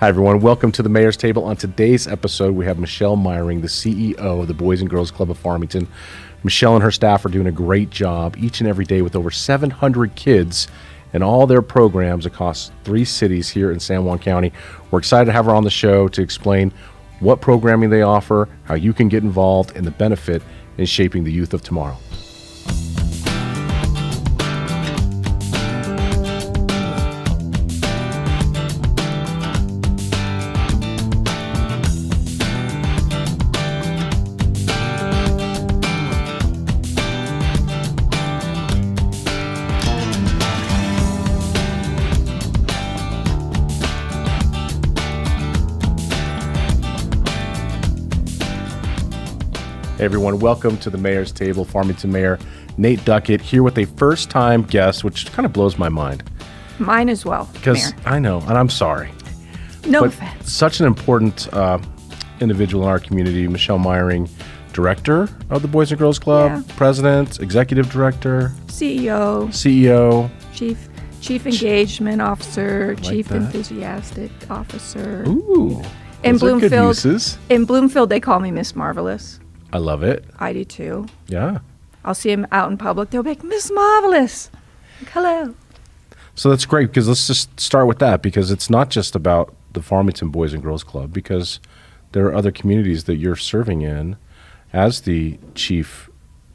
Hi, everyone. Welcome to the Mayor's Table. On today's episode, we have Michelle Meyering, the CEO of the Boys and Girls Club of Farmington. Michelle and her staff are doing a great job each and every day with over 700 kids and all their programs across 3 cities here in San Juan County. We're excited to have her on the show to explain what programming they offer, how you can get involved, and the benefit in shaping the youth of tomorrow. Hey everyone, welcome to the Mayor's Table. Farmington Mayor Nate Duckett here with a first-time guest, which kind of blows my mind. Mine as well, Because I know, and I'm sorry. No but offense. Such an important individual in our community, Michelle Meyering, director of the Boys and Girls Club, president, executive director, CEO, chief engagement officer, chief enthusiastic officer. Ooh, in those are good Bloomfield, uses. in Bloomfield, they call me Miss Marvelous. I love it. I do too. Yeah. I'll see him out in public. They'll be like, Miss Marvelous. Like, hello. So that's great, because let's just start with that, because it's not just about the Farmington Boys and Girls Club, because there are other communities that you're serving in as the chief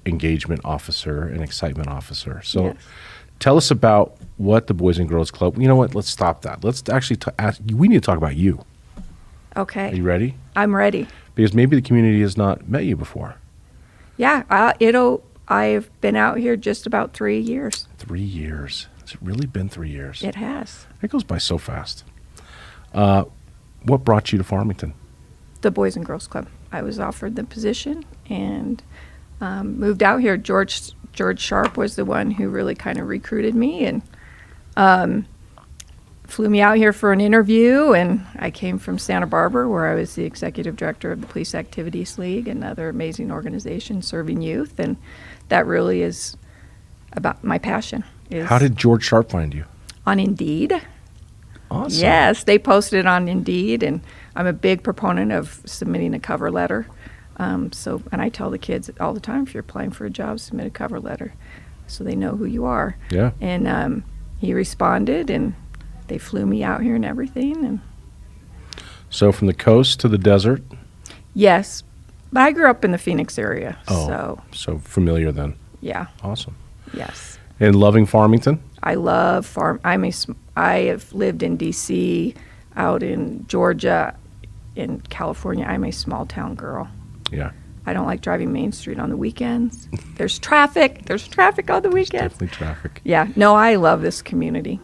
engagement officer and excitement officer. So Yes. tell us about what the Boys and Girls Club, you know what, let's stop that. Let's actually we need to talk about you. Okay. Are you ready? I'm ready. Because maybe the community has not met you before. Yeah, I've been out here just about 3 years. 3 years. Has it really been 3 years? It has. It goes by so fast. What brought you to Farmington? The Boys and Girls Club. I was offered the position and moved out here. George Sharp was the one who really kind of recruited me and flew me out here for an interview. And I came from Santa Barbara, where I was the executive director of the Police Activities League, another amazing organization serving youth. And that really is about my passion. How did George Sharp find you? On Indeed. Awesome. Yes, they posted it on Indeed, and I'm a big proponent of submitting a cover letter. And I tell the kids all the time, if you're applying for a job, submit a cover letter so they know who you are. Yeah. And he responded, and they flew me out here and everything. And So from the coast to the desert. yes, but I grew up in the Phoenix area. Oh, so familiar then. Yeah, Awesome. yes. And loving Farmington? I love I have lived in D.C., out in Georgia, in California. I'm a small town girl. Yeah. I don't like driving Main Street on the weekends. There's traffic. There's traffic on the weekends. Definitely traffic. Yeah. No, I love this community.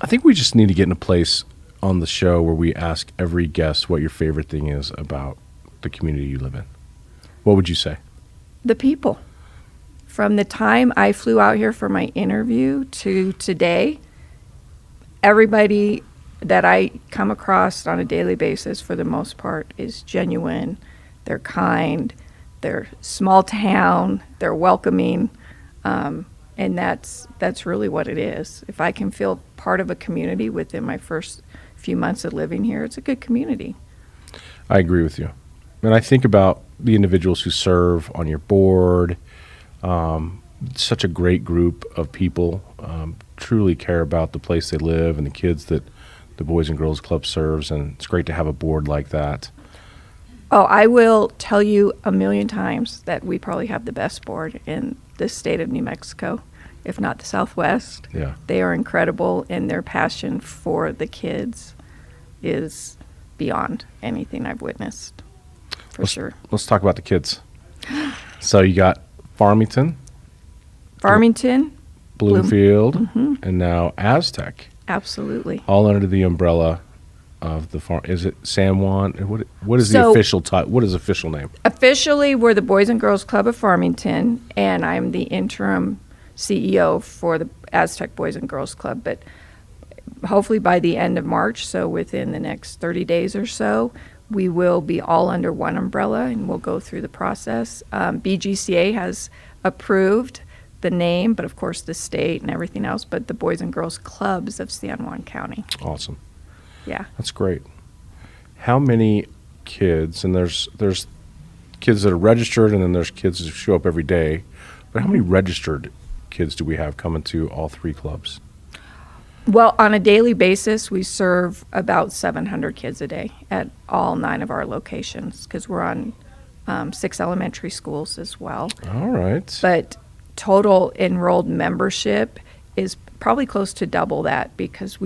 I think we just need to get in a place on the show where we ask every guest what your favorite thing is about the community you live in. What would you say? The people. From the time I flew out here for my interview to today, everybody that I come across on a daily basis, for the most part, is genuine. They're kind. They're small town. They're welcoming. And that's really what it is. If I can feel part of a community within my first few months of living here, it's a good community. I agree with you. And I think about the individuals who serve on your board. Such a great group of people, truly care about the place they live and the kids that the Boys and Girls Club serves, and it's great to have a board like that. Oh, I will tell you a million times that we probably have the best board in the state of New Mexico, if not the Southwest. Yeah. They are incredible, and their passion for the kids is beyond anything I've witnessed, for sure. Let's talk about the kids. So you got Farmington, Bloomfield, and now Aztec, Absolutely. all under the umbrella of the farm. Is it San Juan? What is the So- official title? What is the official name? Officially, we're the Boys and Girls Club of Farmington, and I'm the interim CEO for the Aztec Boys and Girls Club. But hopefully by the end of March, so within the next 30 days or so, we will be all under one umbrella, and we'll go through the process. BGCA has approved the name, but of course the state and everything else, but the Boys and Girls Clubs of San Juan County. Awesome. Yeah. That's great. How many kids, and there's kids that are registered, and then there's kids that show up every day, but how many registered kids do we have coming to all three clubs? Well, on a daily basis, we serve about 700 kids a day at all 9 of our locations because we're on 6 elementary schools as well. All right. But total enrolled membership is probably close to double that because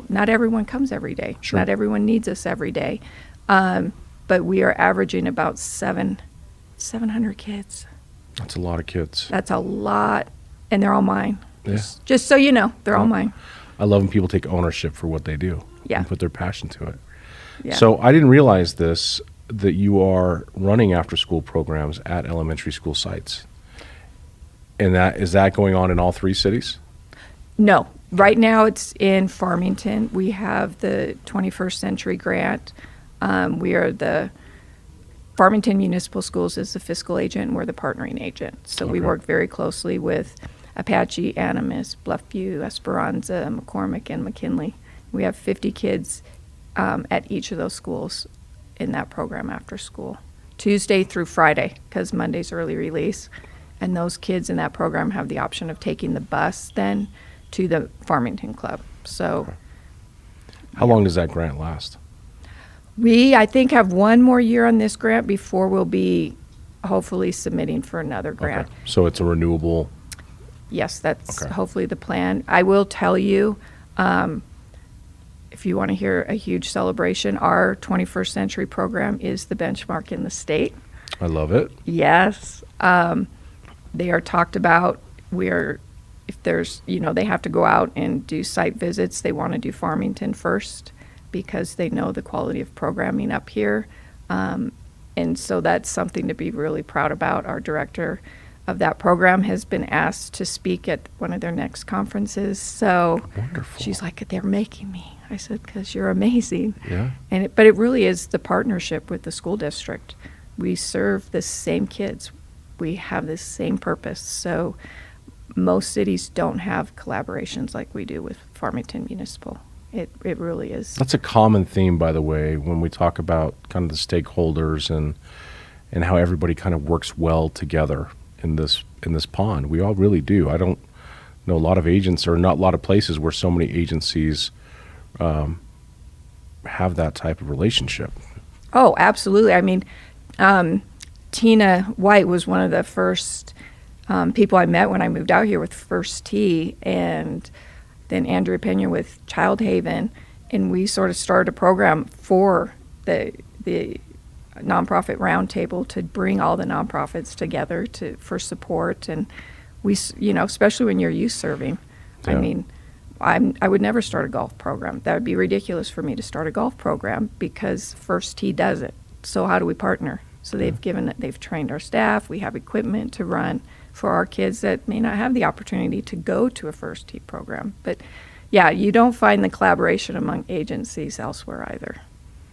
not everyone comes every day. Sure. Not everyone needs us every day. But we are averaging about 700 kids. That's a lot of kids. That's a lot, and they're all mine. Yeah. Just so you know, they're all mine. I love when people take ownership for what they do. Yeah. And put their passion to it. Yeah. So I didn't realize this, that you are running after school programs at elementary school sites. And is that going on in all 3 cities? No. Right now it's in Farmington. We have the 21st Century Grant. We are the Farmington Municipal Schools is the fiscal agent, and we're the partnering agent. So we Okay. work very closely with Apache, Animas, Bluffview, Esperanza, McCormick, and McKinley. We have 50 kids at each of those schools in that program after school, Tuesday through Friday, because Monday's early release. And those kids in that program have the option of taking the bus then to the Farmington Club. So How long does that grant last? we, I think, have one more year on this grant before we'll be hopefully submitting for another grant. Okay. So it's a renewable. Yes, that's Okay. hopefully the plan. I will tell you, if you want to hear a huge celebration, our 21st Century program is the benchmark in the state. I love it. Yes. They are talked about. If there's, they have to go out and do site visits. They want to do Farmington first because they know the quality of programming up here. And so that's something to be really proud about. Our director of that program has been asked to speak at one of their next conferences. So Wonderful. she's like, they're making me. I said, because you're amazing. Yeah. But it really is the partnership with the school district. We serve the same kids. We have the same purpose. So most cities don't have collaborations like we do with Farmington Municipal. It really is. That's a common theme, by the way, when we talk about kind of the stakeholders and how everybody kind of works well together in this pond. We all really do. I don't know a lot of agents, or not a lot of places where so many agencies have that type of relationship. Oh, absolutely. I mean, Tina White was one of the first people I met when I moved out here with First Tee, and then Andrea Pena with Child Haven, and we sort of started a program for the nonprofit roundtable to bring all the nonprofits together for support. And we, especially when you're youth serving, I Yeah. mean, I would never start a golf program. That would be ridiculous for me to start a golf program because First Tee does it. So how do we partner? So they've trained our staff. We have equipment to run for our kids that may not have the opportunity to go to a First Tee program. But yeah, you don't find the collaboration among agencies elsewhere either.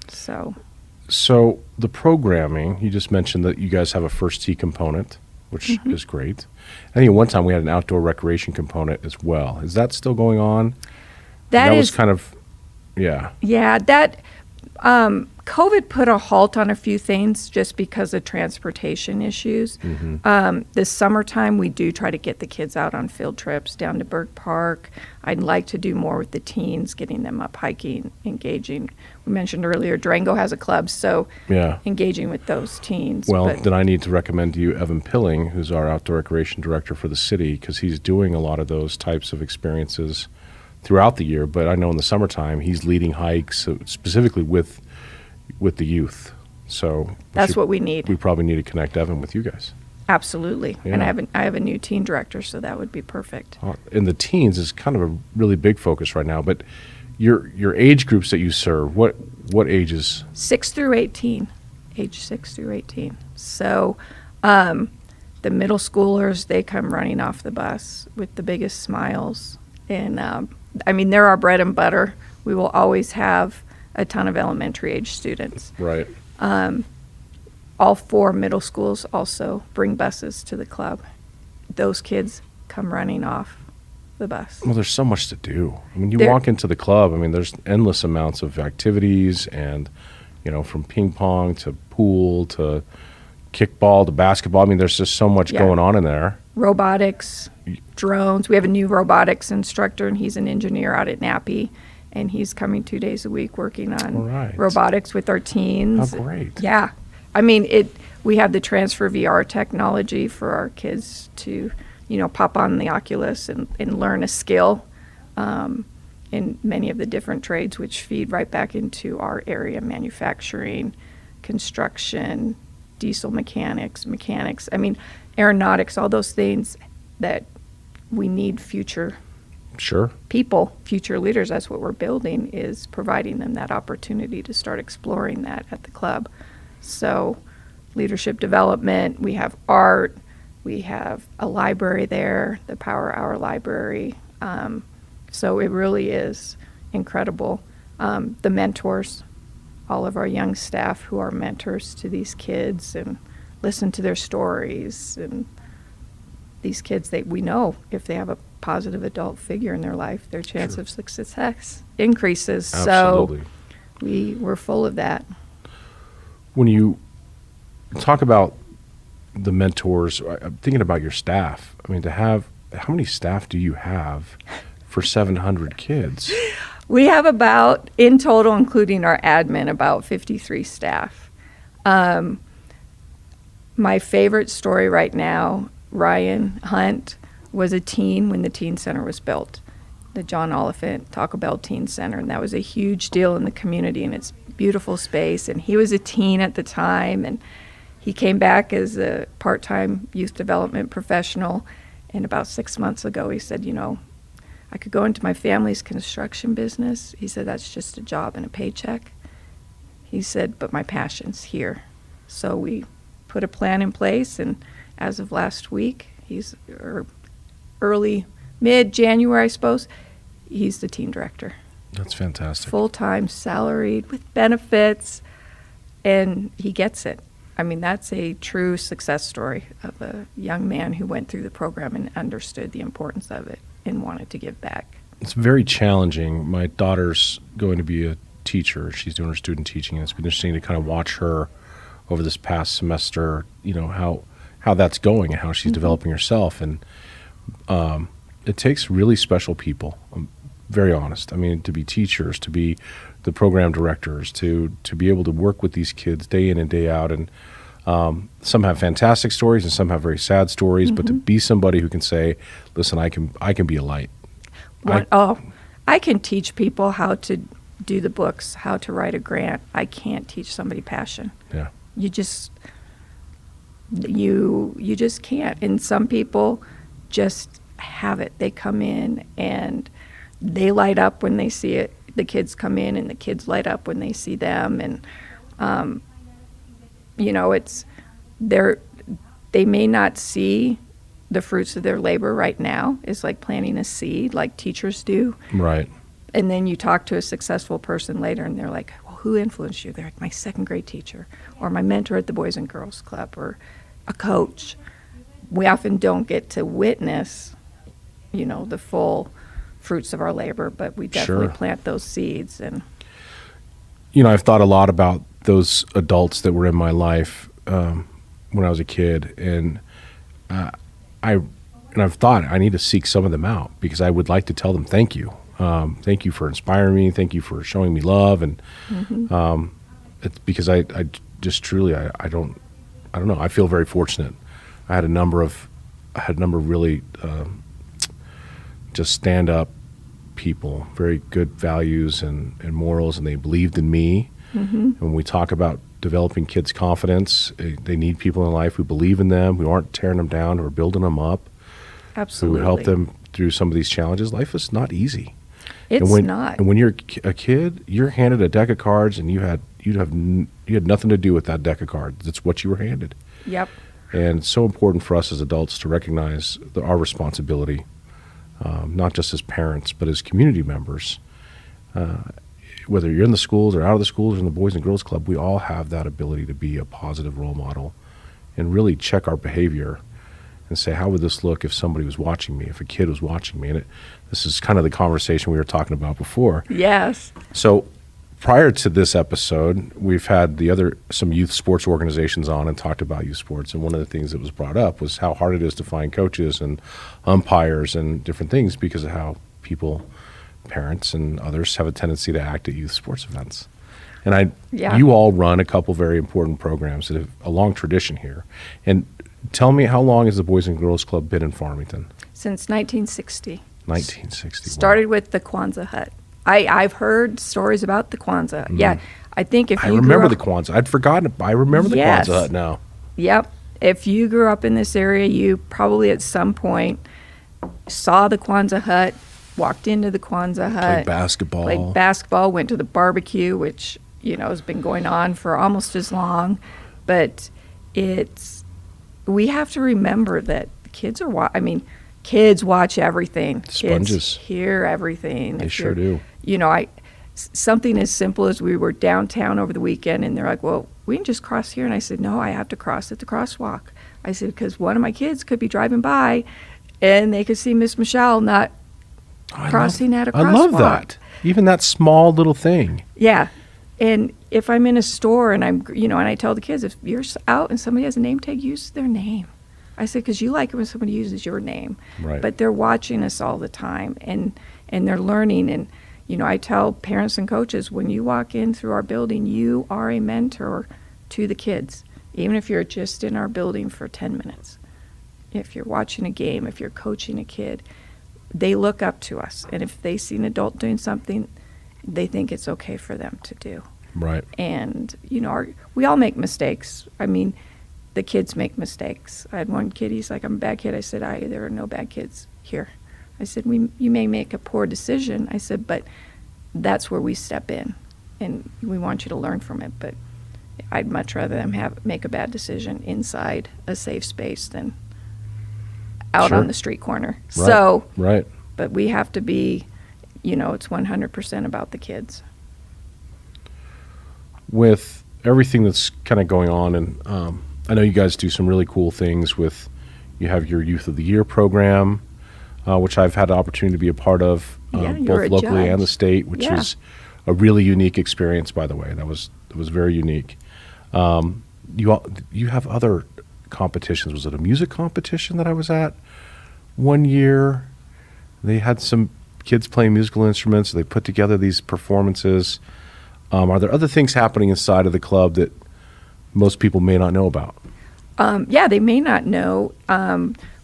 So the programming, you just mentioned that you guys have a First Tee component, which is great. I think at one time we had an outdoor recreation component as well. Is that still going on? That was kind of, yeah. Yeah, COVID put a halt on a few things just because of transportation issues. This summertime, we do try to get the kids out on field trips down to Burke Park. I'd like to do more with the teens, getting them up hiking, engaging. We mentioned earlier, Durango has a club, so Yeah. engaging with those teens. Well, But then I need to recommend to you Evan Pilling, who's our outdoor recreation director for the city, because he's doing a lot of those types of experiences throughout the year. But I know in the summertime, he's leading hikes specifically with the youth. So that's what we need. We probably need to connect Evan with you guys. Absolutely. And Yeah. I have a new teen director, so that would be perfect. And the teens is kind of a really big focus right now. But your age groups that you serve, what ages? 6 through 18, age 6 through 18. So the middle schoolers, they come running off the bus with the biggest smiles. And I mean, they're our bread and butter. We will always have a ton of elementary age students. Right. All 4 middle schools also bring buses to the club. Those kids come running off the bus. Well, there's so much to do. I mean, you There- walk into the club, I mean, there's endless amounts of activities and, from ping pong to pool to kickball to basketball. I mean, there's just so much Yeah. going on in there. Robotics, drones. We have a new robotics instructor, and he's an engineer out at Nappy, and he's coming 2 days a week working on All right. robotics with our teens. How great. Yeah. I mean, we have the transfer VR technology for our kids to, pop on the Oculus and learn a skill in many of the different trades, which feed right back into our area: manufacturing, construction, diesel mechanics. I mean, aeronautics, all those things that we need future Sure. people, future leaders. That's what we're building, is providing them that opportunity to start exploring that at the club. So leadership development, we have art, we have a library there, the Power Hour Library. So it really is incredible. The mentors, all of our young staff who are mentors to these kids and listen to their stories. And these kids, we know if they have a positive adult figure in their life, their chance Sure. of success increases. Absolutely. So we're full of that. When you talk about the mentors, I'm thinking about your staff. I mean, how many staff do you have for 700 kids? We have about, in total, including our admin, about 53 staff. My favorite story right now, Ryan Hunt was a teen when the teen center was built, the John Oliphant Taco Bell Teen Center, and that was a huge deal in the community, and it's beautiful space. And he was a teen at the time, and he came back as a part-time youth development professional. And about 6 months ago, he said, I could go into my family's construction business. He said, that's just a job and a paycheck. He said, but my passion's here. So we put a plan in place, and as of last week, mid-January, I suppose, he's the team director. That's fantastic. Full-time, salaried, with benefits, and he gets it. I mean, that's a true success story of a young man who went through the program and understood the importance of it and wanted to give back. It's very challenging. My daughter's going to be a teacher. She's doing her student teaching, and it's been interesting to kind of watch her over this past semester, how that's going and how she's developing herself. And it takes really special people. I'm very honest. I mean, to be teachers, to be the program directors, to be able to work with these kids day in and day out. And some have fantastic stories and some have very sad stories, but to be somebody who can say, listen, I can be a light. I can teach people how to do the books, how to write a grant. I can't teach somebody passion. Yeah. You just can't. And some people just have it. They come in and they light up when they see it. The kids come in and the kids light up when they see them. And they may not see the fruits of their labor right now. It's like planting a seed, like teachers do. Right. And then you talk to a successful person later and they're like, well, who influenced you? They're like, my second grade teacher, or my mentor at the Boys and Girls Club, or a coach. We often don't get to witness, the full fruits of our labor, but we definitely Sure. plant those seeds. And I've thought a lot about those adults that were in my life when I was a kid, and I've thought I need to seek some of them out because I would like to tell them thank you. Thank you for inspiring me. Thank you for showing me love. And it's because I just truly, I don't know. I feel very fortunate. I had a number of really just stand up people, very good values and morals, and they believed in me. And when we talk about developing kids' confidence, they need people in life who believe in them, who aren't tearing them down, who are building them up, absolutely. who help them through some of these challenges. Life is not easy. It's not. And when you're a kid, you're handed a deck of cards, and you had nothing to do with that deck of cards. It's what you were handed. Yep. And it's so important for us as adults to recognize our responsibility, not just as parents, but as community members. Whether you're in the schools or out of the schools or in the Boys and Girls Club, we all have that ability to be a positive role model and really check our behavior and say, how would this look if somebody was watching me, if a kid was watching me? And this is kind of the conversation we were talking about before. Yes. So prior to this episode, we've had some youth sports organizations on and talked about youth sports. And one of the things that was brought up was how hard it is to find coaches and umpires and different things because of how people, parents and others, have a tendency to act at youth sports events. And you all run a couple very important programs that have a long tradition here. And tell me, how long has the Boys and Girls Club been in Farmington? Since 1960. 1960. Started with the Kwanzaa hut. I've heard stories about the Kwanzaa. Yeah, I think if you remember the Kwanzaa. I'd forgotten. I remember the Kwanzaa hut now. Yep. If you grew up in this area, you probably at some point saw the Kwanzaa hut, walked into the Kwanzaa hut. Played basketball, went to the barbecue, which, has been going on for almost as long. But we have to remember that kids kids watch everything. Sponges. Kids hear everything. They sure do. Something as simple as we were downtown over the weekend, and they're like, well, we can just cross here. And I said, no, I have to cross at the crosswalk. I said, because one of my kids could be driving by, and they could see Miss Michelle not crossing at a crosswalk. I love that. Even that small little thing. Yeah. And if I'm in a store and and I tell the kids, if you're out and somebody has a name tag, use their name. I said, because you like it when somebody uses your name. Right. But they're watching us all the time, and they're learning. And, I tell parents and coaches, when you walk in through our building, you are a mentor to the kids, even if you're just in our building for 10 minutes. If you're watching a game, if you're coaching a kid, they look up to us. And if they see an adult doing something, they think it's okay for them to do. Right. And, we all make mistakes. I mean, the kids make mistakes. I had one kid, he's like, I'm a bad kid. I said, there are no bad kids here. I said, you may make a poor decision. I said, but that's where we step in, and we want you to learn from it. But I'd much rather them make a bad decision inside a safe space than out on the street corner. Right. Right. But we have to be, it's 100% about the kids. With everything that's kind of going on, and I know you guys do some really cool things you have your Youth of the Year program, which I've had the opportunity to be a part of, both locally and the state, which is a really unique experience, by the way. It was very unique. You have other competitions. Was it a music competition that I was at one year? They had some kids playing musical instruments. They put together these performances. Are there other things happening inside of the club that most people may not know about? They may not know.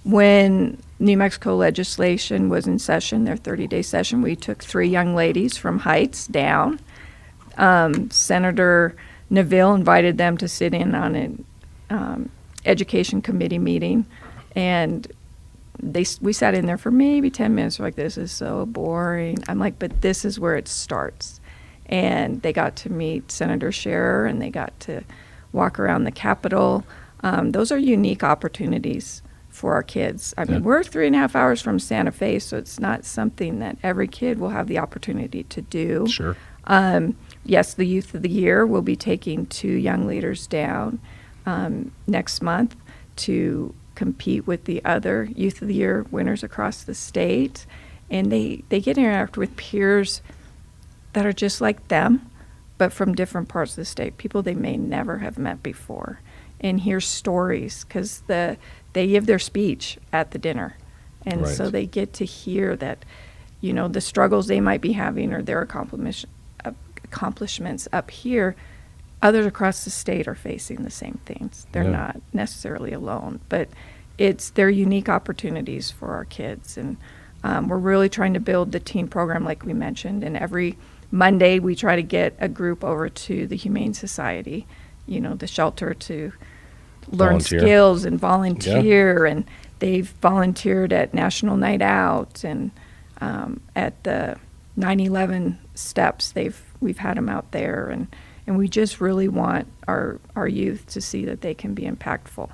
When New Mexico legislation was in session, their 30-day session, we took 3 young ladies from Heights down. Senator Neville invited them to sit in on an education committee meeting, and we sat in there for maybe 10 minutes. We're like, this is so boring. I'm like, but this is where it starts. And they got to meet Senator Scherer, and they got to walk around the Capitol. Those are unique opportunities for our kids. I mean, we're 3.5 hours from Santa Fe, so it's not something that every kid will have the opportunity to do. Sure. Yes, the Youth of the Year will be taking 2 young leaders down next month to compete with the other Youth of the Year winners across the state. And they get to interact with peers that are just like them, but from different parts of the state, people they may never have met before, and hear stories, because they give their speech at the dinner. And so they get to hear that, the struggles they might be having or their accomplishments up here, others across the state are facing the same things. They're not necessarily alone, but they're unique opportunities for our kids. And we're really trying to build the teen program, like we mentioned, and every Monday we try to get a group over to the Humane Society, the shelter, to learn skills and volunteer. And they've volunteered at National Night Out, and at the 9/11 steps we've had them out there, and we just really want our youth to see that they can be impactful.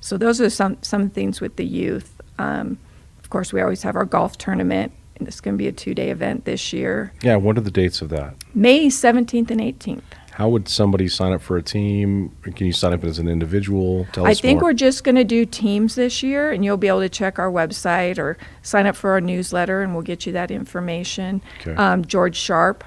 So those are some things with the youth. Of course, we always have our golf tournament. It's going to be a 2-day event this year. Yeah, what are the dates of that? May 17th and 18th. how would somebody sign up for a team? Can you sign up as an individual? Tell I us think more. we're just going to do teams this year, and you'll be able to check our website or sign up for our newsletter, and we'll get you that information. Okay. George Sharp.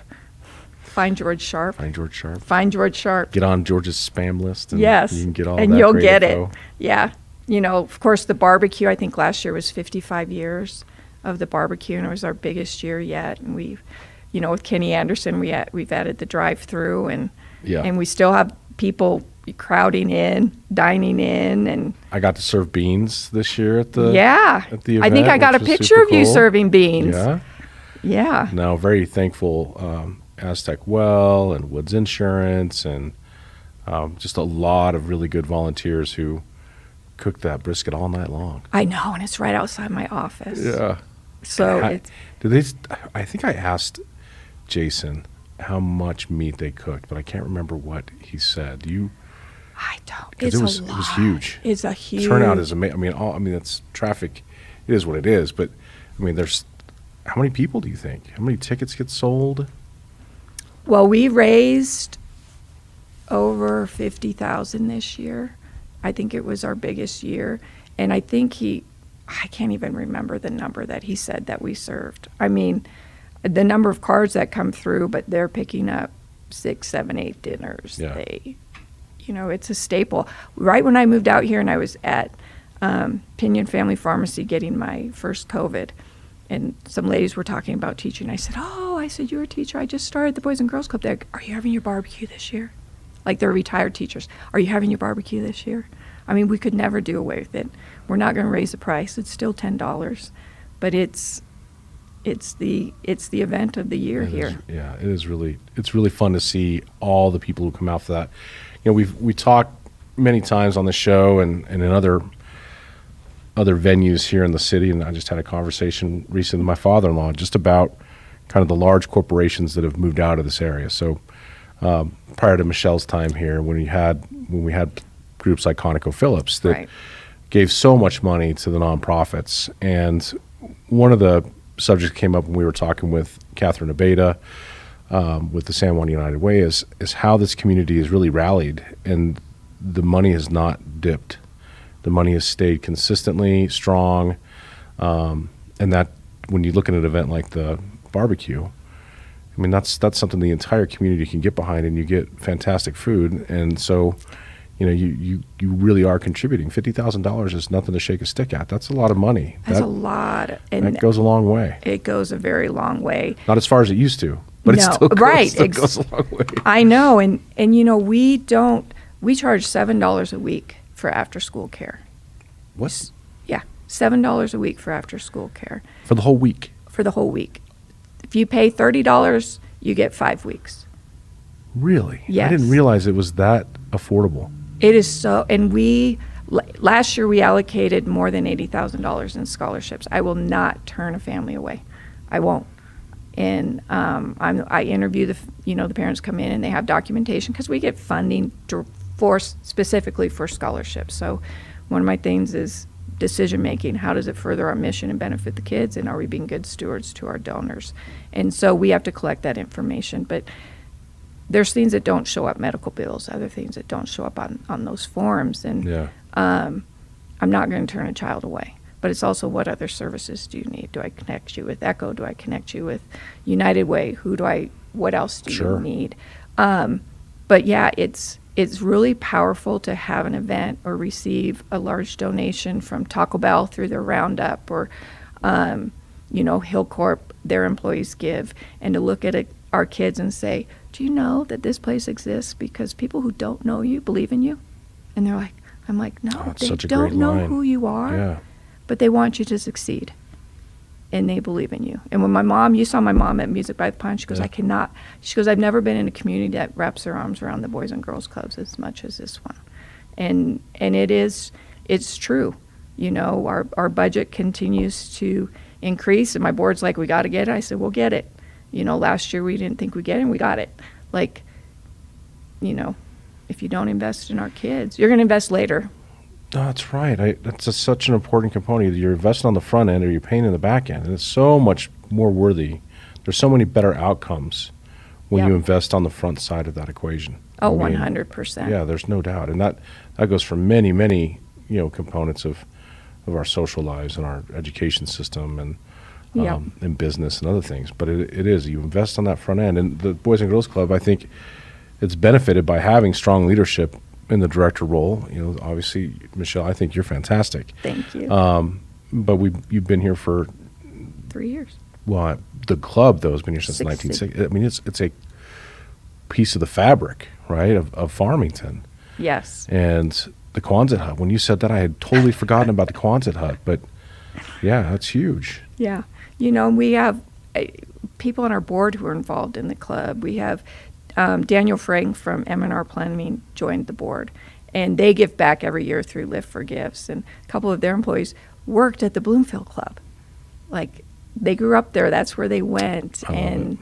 Find George Sharp. Find George Sharp. Find George Sharp. Get on George's spam list. And Yes. you can get all and that you'll great get info. it. Yeah. You know, of course, the barbecue, I think last year was 55 years of the barbecue, and it was our biggest year yet. And we've, you know, with Kenny Anderson, we've added the drive-through, and we still have people crowding in, dining in, and I got to serve beans this year at the event. I think I got a which was picture super of you cool. serving beans. Yeah. Yeah. No, very thankful. Aztec Well and Woods Insurance and just a lot of really good volunteers who cooked that brisket all night long. I know, and it's right outside my office. Yeah. So I think I asked Jason how much meat they cooked, but I can't remember what he said. I don't. 'Cause It's it was a lot. it was huge. It's a huge Turnout is amazing. I mean, it's traffic. It is what it is. But I mean, there's how many people do you think? How many tickets get sold? Well, we raised over 50,000 this year. I think it was our biggest year, and I think I can't even remember the number that he said that we served. I mean, the number of cars that come through, but they're picking up 6, 7, 8 dinners. Yeah. It's a staple. Right when I moved out here, and I was at Pinion Family Pharmacy getting my first COVID, and some ladies were talking about teaching. I said, you're a teacher. I just started the Boys and Girls Club. They're like, are you having your barbecue this year? Like, they're retired teachers. Are you having your barbecue this year? I mean, we could never do away with it. We're not going to raise the price. It's still $10, but it's the event of the year here. It's really fun to see all the people who come out for that. You know, we talked many times on the show and in other venues here in the city, and I just had a conversation recently with my father-in-law just about kind of the large corporations that have moved out of this area. So prior to Michelle's time here, when we had groups like ConocoPhillips that Right. gave so much money to the nonprofits, and one of the subjects came up when we were talking with Catherine Abeda with the San Juan United Way is how this community has really rallied, and the money has not dipped. The money has stayed consistently strong, and that when you look at an event like the barbecue, I mean that's something the entire community can get behind, and you get fantastic food, and so you know you really are contributing. $50,000 is nothing to shake a stick at. That's a lot of money. That's a lot, and that goes a long way. it goes a very long way. Not as far as it used to, but it No, still goes, right, still goes a long way. I know, and you know, we charge $7 a week for after school care. What? Yeah, $7 a week for after school care For the whole week? for the whole week. If you pay $30, you get 5 weeks. Really? Yes. I didn't realize it was that affordable. It is so, and last year we allocated more than $80,000 in scholarships. I will not turn a family away. I won't. And I interview the parents come in and they have documentation because we get funding specifically for scholarships. So one of my things is decision making. How does it further our mission and benefit the kids? And are we being good stewards to our donors? And so we have to collect that information. But there's things that don't show up, medical bills, other things that don't show up on those forms. And Yeah. I'm not going to turn a child away. But it's also, what other services do you need? Do I connect you with ECHO? Do I connect you with United Way? What else do Sure. you need? But yeah, it's really powerful to have an event or receive a large donation from Taco Bell through their roundup, or Hillcorp, their employees give, and to look at our kids and say, do you know that this place exists because people who don't know you believe in you? And they're like, I'm like, no, that's they such a don't great know line. who you are, Yeah. but they want you to succeed. And they believe in you. And when you saw my mom at Music by the Pond, she goes, Yeah. she goes, I've never been in a community that wraps their arms around the Boys and Girls Clubs as much as this one. And it's true. You know, our budget continues to increase, and my board's like, we got to get it. I said, we'll get it. You know, last year we didn't think we'd get it, and we got it. Like, you know, if you don't invest in our kids, you're going to invest later. No, that's right. That's such an important component. You're investing on the front end or you're paying in the back end. And it's so much more worthy. There's so many better outcomes when Yep. you invest on the front side of that equation. Oh, I mean, 100%. Yeah, there's no doubt. And that goes for many, many, components of our social lives and our education system and Yep. and business and other things. But it is, you invest on that front end. And the Boys and Girls Club, I think it's benefited by having strong leadership in the director role. Obviously, Michelle, I think you're fantastic. Thank you. But you've been here for, 3 years. well, the club, though, has been here since 60. 1960. I mean, it's a piece of the fabric, right, of Farmington. Yes. And the Quonset hut, when you said that, I had totally forgotten about the Quonset hut. But, yeah, that's huge. Yeah. We have people on our board who are involved in the club. We have Daniel Frank from M&R Planning joined the board, and they give back every year through Lift for Gifts. And a couple of their employees worked at the Bloomfield Club. Like, they grew up there. That's where they went. I love And,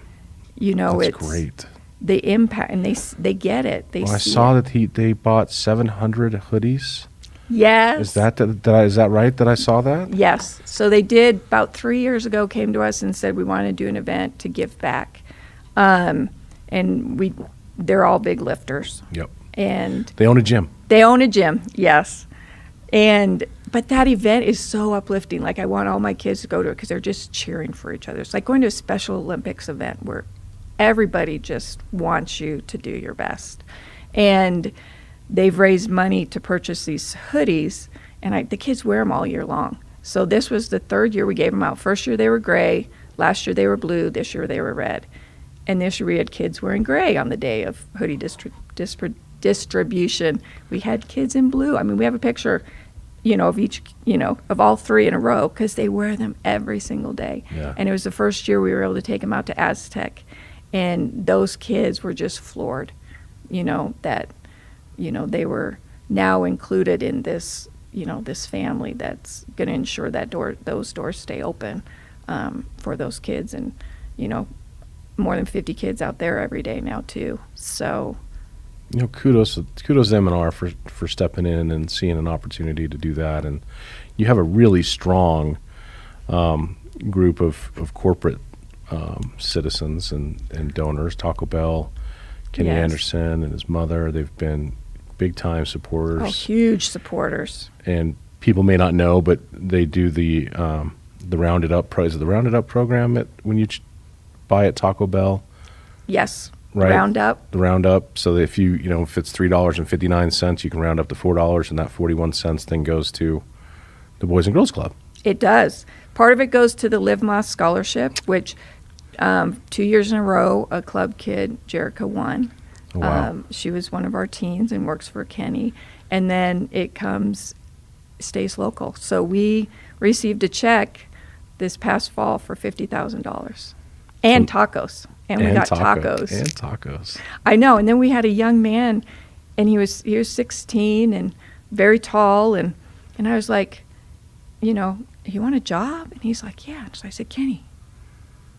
That's it's great. the impact, and they get it. They Well, I see saw it. that they bought 700 hoodies. Yes. Is that right that I saw that? Yes. So they did about 3 years ago, came to us and said we want to do an event to give back. And they're all big lifters. Yep. And They own a gym. they own a gym, yes. But that event is so uplifting. Like, I want all my kids to go to it because they're just cheering for each other. It's like going to a Special Olympics event where everybody just wants you to do your best. And they've raised money to purchase these hoodies, and the kids wear them all year long. So this was the third year we gave them out. First year they were gray. Last year they were blue. This year they were red. And this year we had kids wearing gray on the day of hoodie distribution. We had kids in blue. I mean, we have a picture, of each, of all three in a row because they wear them every single day. Yeah. And it was the first year we were able to take them out to Aztec. And those kids were just floored, that, they were now included in this, this family that's going to ensure that those doors stay open for those kids. And, more than 50 kids out there every day now too. So, Kudos to M&R for stepping in and seeing an opportunity to do that. And you have a really strong group of corporate citizens and donors. Taco Bell, Kenny Yes. Anderson and his mother, they've been big time supporters. oh, huge supporters. And people may not know, but they do the Rounded Up is it the Rounded Up program when you buy at Taco Bell, Yes. right? Roundup. The Roundup. So if if it's $3.59, you can round up to $4, and that 41 cents then goes to the Boys and Girls Club. It does. Part of it goes to the Live Moss Scholarship, which 2 years in a row, a club kid, Jerica, won. Oh, wow. She was one of our teens and works for Kenny. And then it stays local. So we received a check this past fall for $50,000 and tacos. And we got tacos. And tacos. I know. And then we had a young man, and he was 16 and very tall. And I was like, you want a job? And he's like, yeah. So I said, Kenny,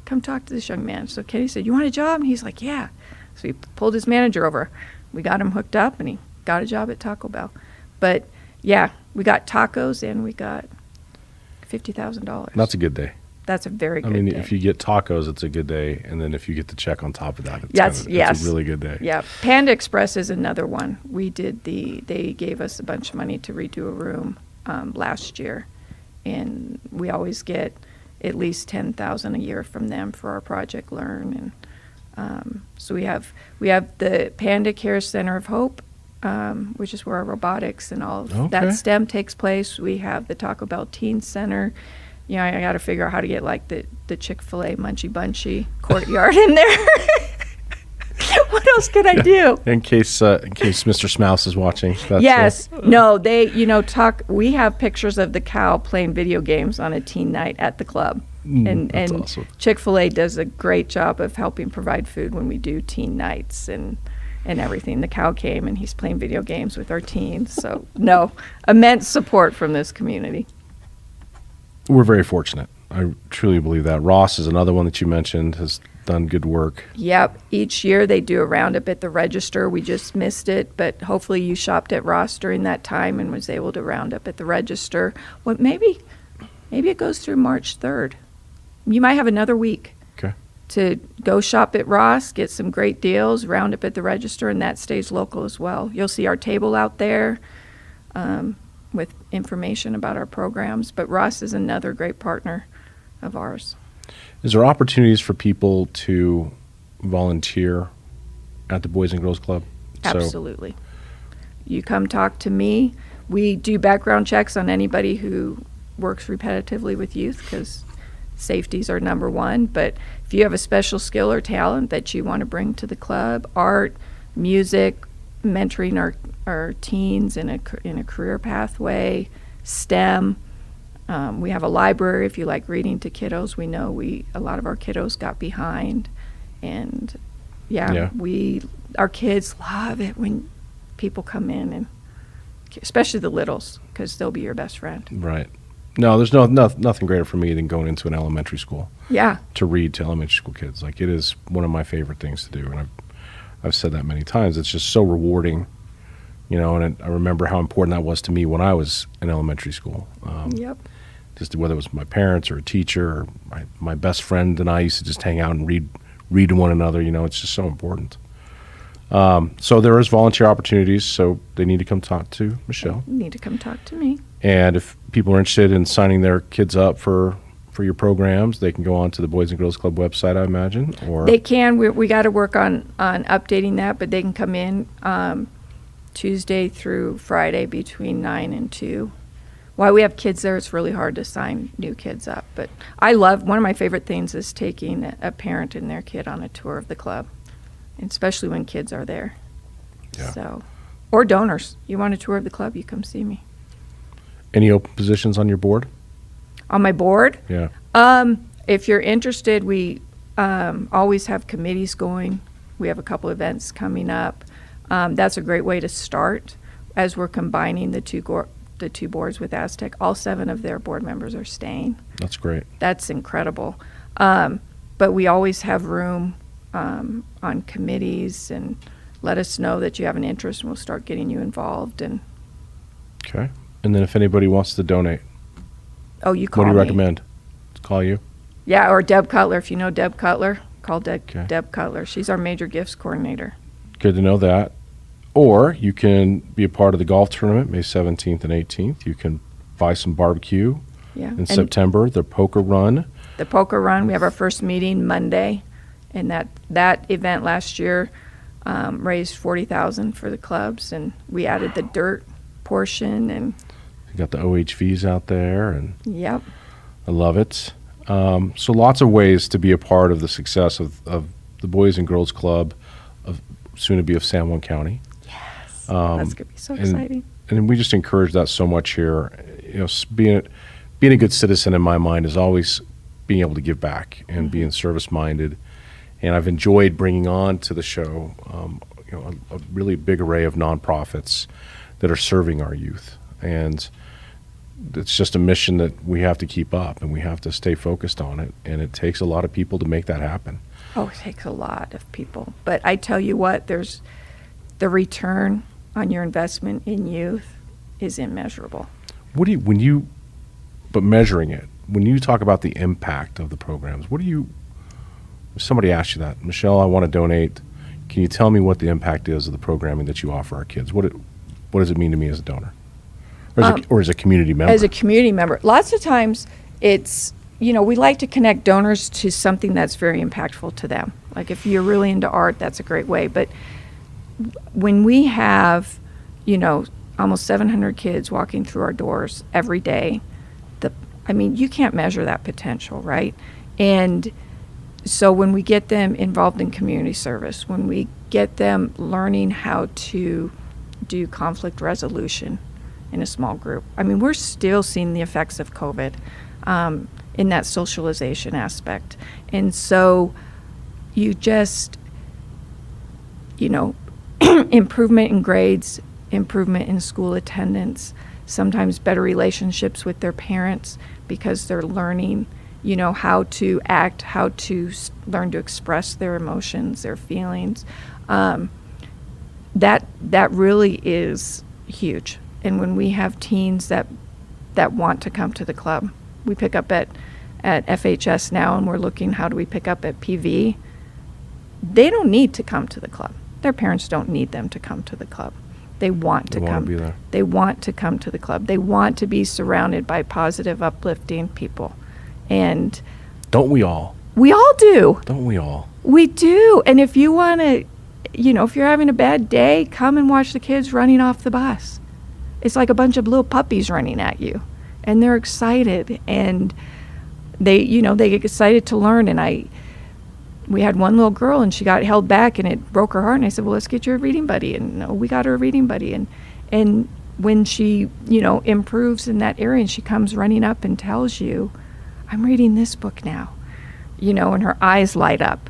come talk to this young man. So Kenny said, you want a job? And he's like, yeah. So he pulled his manager over. We got him hooked up, and he got a job at Taco Bell. But, yeah, we got tacos, and we got $50,000. That's a good day. That's a very good day. If you get tacos, it's a good day. And then if you get the check on top of that, Yes. it's a really good day. Yeah. Panda Express is another one. They gave us a bunch of money to redo a room last year. And we always get at least $10,000 a year from them for our Project Learn. And so we have the Panda Care Center of Hope, which is where our robotics and all of that STEM takes place. We have the Taco Bell Teen Center. I got to figure out how to get like the Chick-fil-A Munchy Bunchy courtyard in there. What else could I do? In case Mr. Smouse is watching. Yes. No, they, we have pictures of the cow playing video games on a teen night at the club. That's awesome. Chick-fil-A does a great job of helping provide food when we do teen nights and everything. The cow came and he's playing video games with our teens. So, no, immense support from this community. We're very fortunate. I truly believe that. Ross is another one that you mentioned, has done good work. Yep. Each year they do a roundup at the register. We just missed it, but hopefully you shopped at Ross during that time and was able to round up at the register. Well, maybe it goes through March 3rd. You might have another week. Okay. to go shop at Ross, get some great deals, round up at the register, and that stays local as well. You'll see our table out there with information about our programs, but Ross is another great partner of ours. Is there opportunities for people to volunteer at the Boys and Girls Club? Absolutely. You come talk to me. We do background checks on anybody who works repetitively with youth because safety's our number one. But if you have a special skill or talent that you want to bring to the club, art, music, mentoring our teens in a career pathway, STEM. We have a library if you like reading to kiddos. We know a lot of our kiddos got behind, and our kids love it when people come in, and especially the littles, because they'll be your best friend. Right. No, there's nothing greater for me than going into an elementary school. Yeah. To read to elementary school kids. Like, it is one of my favorite things to do, and I've said that many times. It's just so rewarding, and I remember how important that was to me when I was in elementary school. Yep. Just whether it was my parents or a teacher or my best friend and I used to just hang out and read to one another. It's just so important. So there is volunteer opportunities, so they need to come talk to Michelle. You need to come talk to me. And if people are interested in signing their kids up for your programs, they can go on to the Boys and Girls Club website, I imagine? Or they can. We got to work on updating that, but they can come in Tuesday through Friday between 9 and 2. While we have kids there, it's really hard to sign new kids up. But one of my favorite things is taking a parent and their kid on a tour of the club, especially when kids are there. Yeah. Or donors. You want a tour of the club, you come see me. Any open positions on your board? On my board? Yeah. If you're interested, we always have committees going. We have a couple events coming up. That's a great way to start as we're combining the two boards with Aztec. All 7 of their board members are staying. That's great. That's incredible. But we always have room on committees, and let us know that you have an interest, and we'll start getting you involved. And okay. And then if anybody wants to donate, you call me. What do you me. recommend? Call you? Yeah, or Deb Cutler. If you know Deb Cutler, call Okay. Deb Cutler. She's our major gifts coordinator. Good to know that. Or you can be a part of the golf tournament, May 17th and 18th. You can buy some barbecue in September, the poker run. The poker run, we have our first meeting Monday, and that event last year raised $40,000 for the clubs, and we added the dirt portion. And you got the OHVs out there, and yep. I love it. So lots of ways to be a part of the success of the Boys and Girls Club, soon to be of San Juan County. Yes, that's going to be so exciting. And we just encourage that so much here. Being a good citizen in my mind is always being able to give back and being service-minded. And I've enjoyed bringing on to the show a really big array of nonprofits that are serving our youth. And it's just a mission that we have to keep up, and we have to stay focused on it. And it takes a lot of people to make that happen. Oh, it takes a lot of people. But I tell you what, there's the return on your investment in youth is immeasurable. But measuring it, when you talk about the impact of the programs, if somebody asks you that, Michelle, I want to donate, can you tell me what the impact is of the programming that you offer our kids? What does it mean to me as a donor? Or as a community member? As a community member. Lots of times it's, we like to connect donors to something that's very impactful to them. Like if you're really into art, that's a great way. But when we have, almost 700 kids walking through our doors every day, you can't measure that potential, right? And so when we get them involved in community service, when we get them learning how to do conflict resolution in a small group, we're still seeing the effects of COVID in that socialization aspect. And so you just, improvement in grades, improvement in school attendance, sometimes better relationships with their parents because they're learning, how to act, how to learn to express their emotions, their feelings. That really is huge. And when we have teens that want to come to the club, we pick up at at FHS now, and we're looking how do we pick up at PV. They don't need to come to the club. Their parents don't need them to come to the club. They want to come. Be there. They want to come to the club. They want to be surrounded by positive, uplifting people. And don't we all? We all do. Don't we all? We do. And if you want to, if you're having a bad day, come and watch the kids running off the bus. It's like a bunch of little puppies running at you. And they're excited. And they get excited to learn. And we had one little girl, and she got held back, and it broke her heart. And I said, well, let's get you a reading buddy. And we got her a reading buddy. And when she, improves in that area, and she comes running up and tells you, I'm reading this book now, and her eyes light up.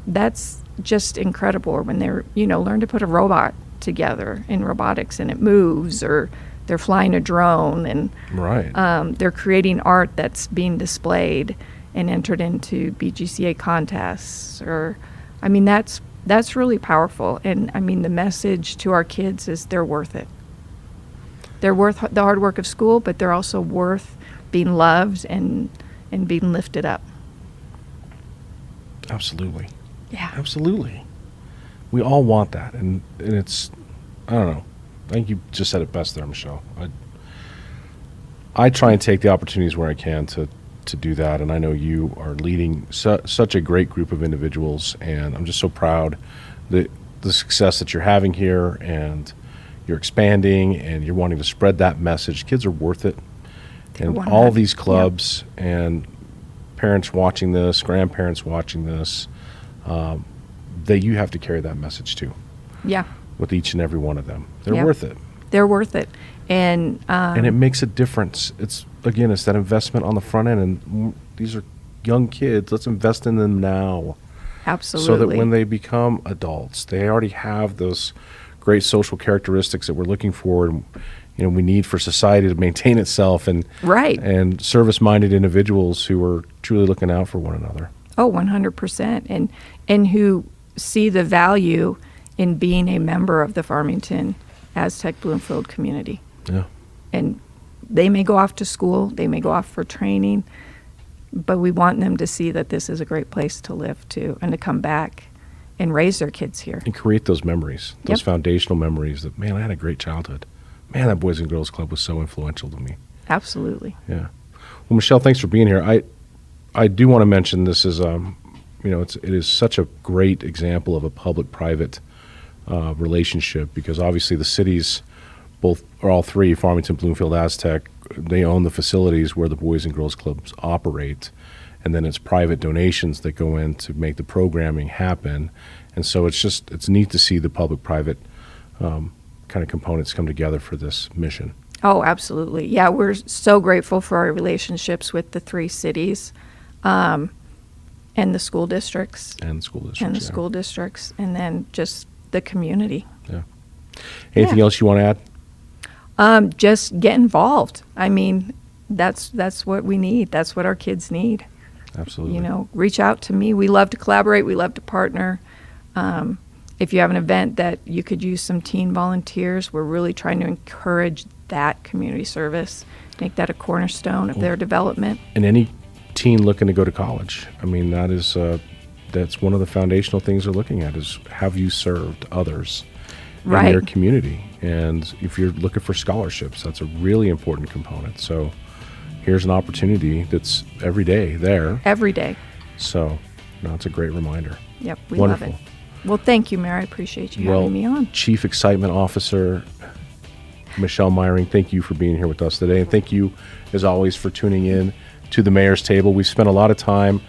That's just incredible. Or when they're, learn to put a robot together in robotics and it moves, or they're flying a drone, and right. They're creating art that's being displayed and entered into BGCA contests. That's really powerful. And the message to our kids is they're worth it. They're worth the hard work of school, but they're also worth being loved and being lifted up. Absolutely. Yeah. Absolutely. We all want that. And it's, I don't know. I think you just said it best there, Michelle. I try and take the opportunities where I can to do that, and I know you are leading such a great group of individuals, and I'm just so proud that the success that you're having here, and you're expanding, and you're wanting to spread that message. Kids are worth it, and all these clubs and parents watching this, grandparents watching this, that you have to carry that message to. Yeah. With each and every one of them. They're worth it. They're worth it. And it makes a difference. It's that investment on the front end, and these are young kids. Let's invest in them now. Absolutely. So that when they become adults, they already have those great social characteristics that we're looking for, and we need for society to maintain itself, and right. And service-minded individuals who are truly looking out for one another. Oh, 100%. And who see the value in being a member of the Farmington Aztec Bloomfield community. Yeah. And they may go off to school, they may go off for training, but we want them to see that this is a great place to live too, and to come back and raise their kids here. And create those memories, those foundational memories that, man, I had a great childhood. Man, that Boys and Girls Club was so influential to me. Absolutely. Yeah. Well, Michelle, thanks for being here. I do want to mention this is, it is such a great example of a public-private relationship, because obviously the cities, all three, Farmington, Bloomfield, Aztec, they own the facilities where the Boys and Girls Clubs operate, and then it's private donations that go in to make the programming happen. And so it's neat to see the public-private kind of components come together for this mission. Oh, absolutely. Yeah, we're so grateful for our relationships with the three cities, and the school districts. And school districts, and then just the community. Yeah. Anything else you want to add? Just get involved. That's what we need. That's what our kids need. Absolutely. Reach out to me. We love to collaborate. We love to partner. If you have an event that you could use some teen volunteers, we're really trying to encourage that community service, make that a cornerstone of their development. And any teen looking to go to college, that's one of the foundational things they're looking at is, have you served others in your community? And if you're looking for scholarships, that's a really important component. So here's an opportunity that's every day there. Every day. So it's a great reminder. Yep, we Wonderful. love it. Well, thank you, Mary. I appreciate you having me on. Chief Excitement Officer Michelle Meyering, thank you for being here with us today. And thank you, as always, for tuning in to the Mayor's Table. We've spent a lot of time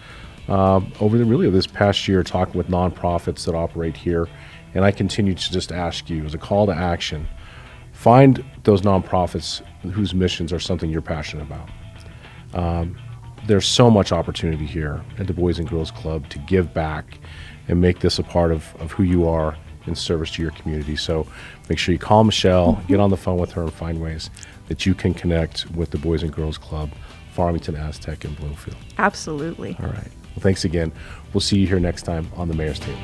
over this past year talking with nonprofits that operate here. And I continue to just ask you, as a call to action, find those nonprofits whose missions are something you're passionate about. There's so much opportunity here at the Boys and Girls Club to give back and make this a part of who you are in service to your community. So make sure you call Michelle, get on the phone with her, and find ways that you can connect with the Boys and Girls Club, Farmington, Aztec, and Bloomfield. Absolutely. All right. Well, thanks again. We'll see you here next time on the Mayor's Table.